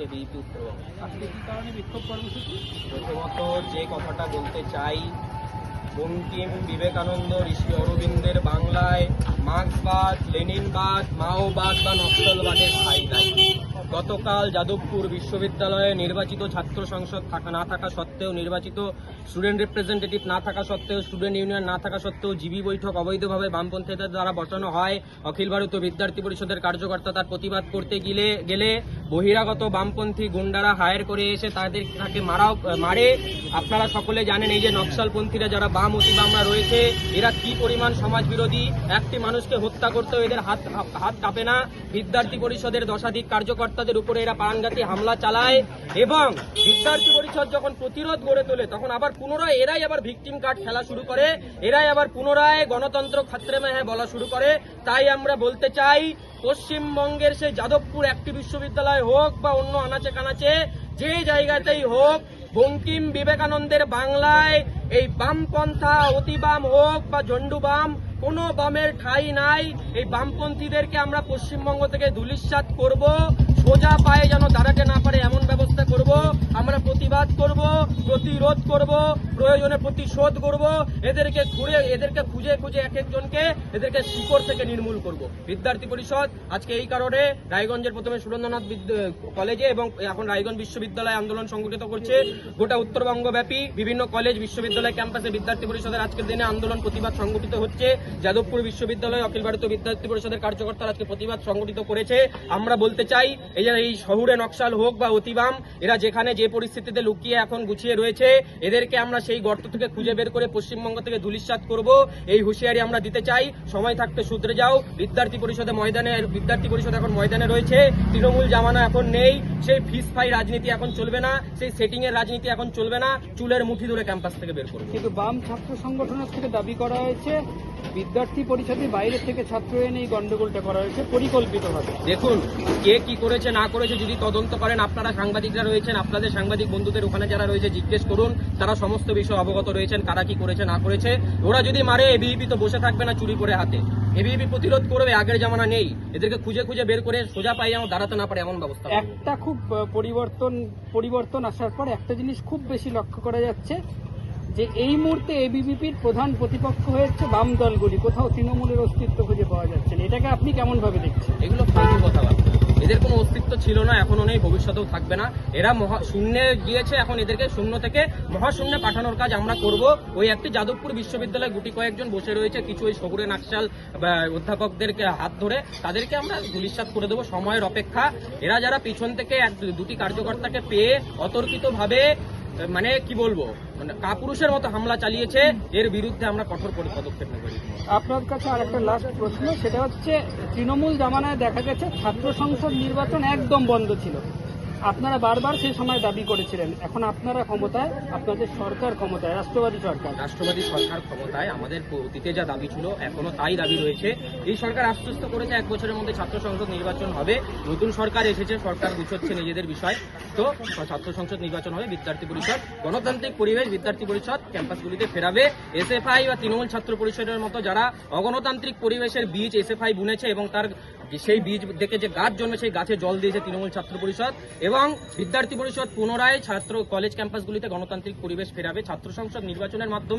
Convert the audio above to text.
ABP Uttarbanga. আজকে কি কারণে বিক্ষোভ কর্মসূচি? প্রথমত যে কথাটা বলতে চাই, বঙ্কিম, বিবেকানন্দ, ঋষি অরবিন্দের বাংলায় মার্ক্সবাদ, লেনিনবাদ, মাওবাদ বা নক্সালবাদের ঠাঁই নাই। গতকাল যাদবপুর বিশ্ববিদ্যালয়ে নির্বাচিত ছাত্র সংসদ না থাকা সত্ত্বেও, নির্বাচিত স্টুডেন্ট রিপ্রেজেন্টেটিভ না থাকা সত্ত্বেও, স্টুডেন্ট ইউনিয়ন না থাকা সত্ত্বেও জিবি বৈঠক অবৈধভাবে বামপন্থীদের দ্বারা বসানো হয়। অখিল ভারতীয় বিদ্যার্থী পরিষদের কার্যকর্তা তার প্রতিবাদ করতে গেলে বহিরাগত বামপন্থী গুন্ডারা হায়ার করে এসে তাকে মারে। আপনারা সকলে জানেন এই যে নকশালপন্থীরা যারা বাম অতি বামরা রয়েছে, এরা কি পরিমাণ সমাজ বিরোধী। একটি মানুষকে হত্যা করতেও এদের হাত কাঁপে না। বিদ্যার্থী পরিষদের দশাধিক কার্যকর্তাদের উপরে এরা প্রাণঘাতী হামলা চালায় এবং বিদ্যার্থী পরিষদ যখন প্রতিরোধ গড়ে তোলে তখন আবার পুনরায় এরাই আবার ভিকটিম কার্ড খেলা শুরু করে, এরাই আবার পুনরায় গণতন্ত্র খাতরে মে হ্যাঁ বলা শুরু করে। তাই আমরা বলতে চাই, পশ্চিমবঙ্গের সে যাদবপুর একটি বিশ্ববিদ্যালয় হোক বা অন্য আনাচে কানাচে যে জায়গাতেই হোক, বঙ্কিম, বিবেকানন্দের বাংলায় এই বামপন্থা অতি বাম হোক বা ঝন্ডু বাম, কোনো বামের ঠাঁই নাই। এই বামপন্থীদেরকে আমরা পশ্চিমবঙ্গ থেকে ধূলিসাৎ করব, সোজা পায়ে যেন দাঁড়াতে না পারে এমন ব্যবস্থা করব। আমরা প্রতিবাদ করব, প্রতিরোধ করব, প্রয়োজনে প্রতিশোধ করব। এদেরকে খুঁজে এক একজনকে এদেরকে শিকড় থেকে নির্মূল করব। বিদ্যার্থী পরিষদ আজকে এই কারণে রায়গঞ্জের প্রথমে সুরেন্দ্রনাথ কলেজে এবং এখন রায়গঞ্জ বিশ্ববিদ্যালয়ে আন্দোলন সংগঠিত করছে। গোটা উত্তরবঙ্গ ব্যাপী বিভিন্ন কলেজ বিশ্ববিদ্যালয় ক্যাম্পাসে বিদ্যার্থী পরিষদের আজকের দিনে আন্দোলন প্রতিবাদ সংগঠিত হচ্ছে। যাদবপুর বিশ্ববিদ্যালয় অখিল ভারতীয় বিদ্যার্থী পরিষদের কার্যকর্তারা আজকে প্রতিবাদ সংগঠিত করেছে। আমরা বলতে চাই, এই যে এই শহুরে নকশাল হোক বা অতিবাম, এরা যেখানে যে পরিস্থিতিতে লুকিয়ে এখন গুছিয়ে রয়েছে, এদেরকে আমরা সেই গর্ত থেকে খুঁজে বের করে পশ্চিমবঙ্গ থেকে ধূলিসাৎ করব। এই হুঁশিয়ারি আমরা দিতে চাই। সময় থাকতে শুধরে যাও। বিদ্যার্থী পরিষদ এখন ময়দানে রয়েছে। তৃণমূল জামানা এখন নেই। সেই ফিস ফাই রাজনীতি এখন চলবে না, সেই সেটিং এর রাজনীতি এখন চলবে না। চুলের মুঠি ধরে ক্যাম্পাস থেকে বের করবে। কিন্তু বাম ছাত্র সংগঠনের থেকে দাবি করা হয়েছে বিদ্যার্থী পরিষদের বাইরে থেকে ছাত্র এনে এই গন্ডগোলটা করা হয়েছে পরিকল্পিতভাবে। দেখুন, কে কি করেছে না করেছে যদি তদন্ত করেন, আপনারা সাংবাদিকরা রয়েছেন, আপনাদের সাংবাদিক বন্ধুদের ওখানে যারা রয়েছে জিজ্ঞেস করুন, তারা সমস্ত বিষয় অবগত রয়েছেন, কারা কি করেছে না করেছে। ওরা যদি মারে, এবিইপি তো বসে থাকবে না চুরি করে হাতে। এবিইপি প্রতিরোধ করবে, আগের জামানা নেই। এদেরকে খুঁজে বের করে সোজা পাই যেন দাঁড়াতে না পারে এমন ব্যবস্থা। একটা খুব পরিবর্তন আসার পর একটা জিনিস খুব বেশি লক্ষ্য করা যাচ্ছে যে এই মুহূর্তে এবিভিপির প্রধান প্রতিপক্ষ হয়েছে বাম দলগুলি। কোথাও তৃণমূলের অস্তিত্ব খুঁজে পাওয়া যাচ্ছে না। এটাকে আপনি কেমন ভাবে দেখছেন? এগুলো ফালতু কথাবার্তা। এদের কোনো অস্তিত্ব ছিল না, এখনো নেই, ভবিষ্যতেও থাকবে না। এরা শূন্যে গিয়েছে, এখন এদেরকে শূন্য থেকে মহাশূন্যে পাঠানোর কাজ আমরা করব। ওই একটি যাদবপুর বিশ্ববিদ্যালয়ে গুটি কয়েকজন বসে রয়েছে, কিছু ওই শহুরে নাকশাল অধ্যাপকদেরকে হাত ধরে তাদেরকে আমরা ধূলিসাৎ করে দেবো। সময়ের অপেক্ষা। এরা যারা পিছন থেকে দুটি কার্যকর্তাকে পেয়ে অতর্কিতভাবে মানে কি বলবো, মানে কাপুরুষের মতো হামলা চালিয়েছে, এর বিরুদ্ধে আমরা কঠোর পদক্ষেপ নেব। আপনার কাছে আর একটা লাস্ট প্রশ্ন, সেটা হচ্ছে তৃণমূল জামানায় দেখা গেছে ছাত্র সংসদ নির্বাচন একদম বন্ধ ছিল। আপনারা বারবার সেই সময় দাবি করেছিলেন, এখন আপনারা ক্ষমতায়, আপনাদের সরকার ক্ষমতায়, রাষ্ট্রবাদী সরকার ক্ষমতায়। আমাদের অতীতে যা দাবি ছিল এখনো তাই দাবি রয়েছে। এই সরকার আশ্বস্ত করেছে 1 বছরের মধ্যে ছাত্র সংসদ নির্বাচন হবে। নতুন সরকার এসেছে, সরকার গুছোচ্ছে নিজেদের বিষয়, তো ছাত্র সংসদ নির্বাচন হবে। বিদ্যার্থী পরিষদ গণতান্ত্রিক পরিবেশ, বিদ্যার্থী পরিষদ ক্যাম্পাসগুলিতে ফেরাবে। এসএফআই বা তৃণমূল ছাত্র পরিষদের মতো যারা অগণতান্ত্রিক পরিবেশের বীজ এসএফআই বুনেছে এবং তার সেই বীজ দেখে যে গাছ জন্মে, সেই গাছে জল দিয়েছে তৃণমূল ছাত্র পরিষদ এবং বিদ্যার্থী পরিষদ পুনরায় ছাত্র কলেজ ক্যাম্পাসগুলিতে গণতান্ত্রিক পরিবেশ ফেরাবে ছাত্র সংসদ নির্বাচনের মাধ্যমে।